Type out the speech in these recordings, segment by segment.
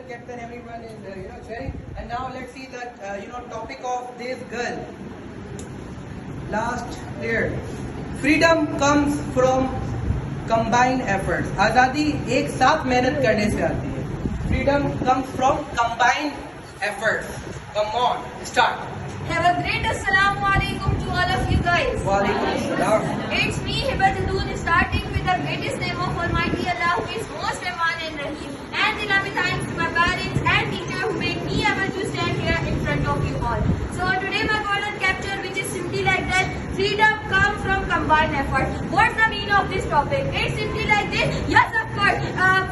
captain, everyone is cheering. And now let's see the topic of this girl. Last year, freedom comes from combined efforts. आजादी एक साथ मेहनत करने से आती है. Freedom comes from combined efforts. Come on, start. Have a great Assalamu alaikum to all of you guys. Walaikum assalam. It's me, Hiba Jadoon, starting with the greatest name of Almighty Allah, who is most Rahman and Rahim. And the loving thanks to my parents and teacher who made me able to stand here in front of you all. So today my golden capture, which is simply like that: freedom comes from combined effort. What's the meaning of this topic? It's simply like this. Yes, of course,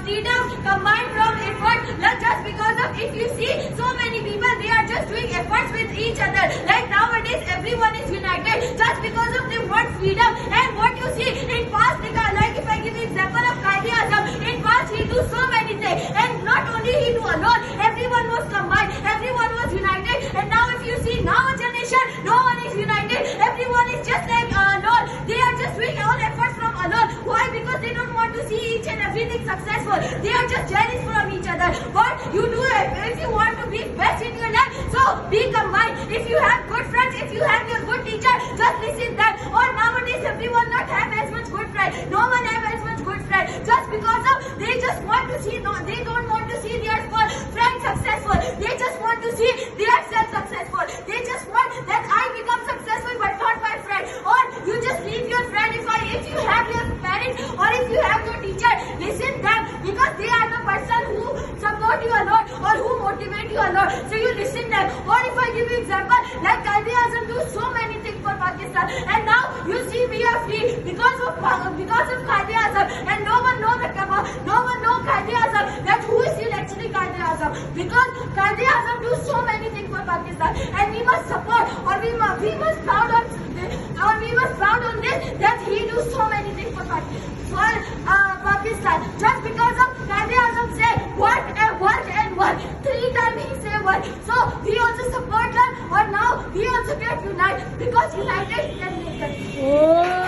freedom combined from effort. Not just because of, if you see so many people, they are just doing efforts with each other. Like nowadays, everyone is united just because of the word freedom. And what you see in past, like if I give you example of Quaid-e-Azam, in past he do so many things, and not only he do alone, everyone was combined, everyone was united. And now if you see now a generation, no one is united, everyone is just like alone. They are just doing all efforts from alone. Why? Because they don't want to see each and everything successful. They are just jealous from each other. But you do it if you want to be best in your life, so be combined. If you have good friends, if you have your good teacher, just listen them. Or nowadays everyone not have as much good friend. No one have as much good friend. Just because of they just want to see, no, they don't want to see their friend successful. They just want to see their self successful. They just want that I become successful but not my friend. Or you just leave your friend. If you have your parents or if you have your teacher, listen them, because they are the person who support you a lot or who motivate you a lot. So you listen them. Or if I give you example, like Quaid-e-Azam do so many things for Pakistan, and now you see we are free because of Quaid-e-Azam, and no one know Quaid-e-Azam, that who is actually Quaid-e-Azam, because Quaid-e-Azam do so many things for Pakistan, and we must support, or we must proud on this, that he do so many things for Pakistan. Just because of Quaid-e-Azam said work and work and work, 3 times he said work. So we also support them, or now we also get united, because united can make it.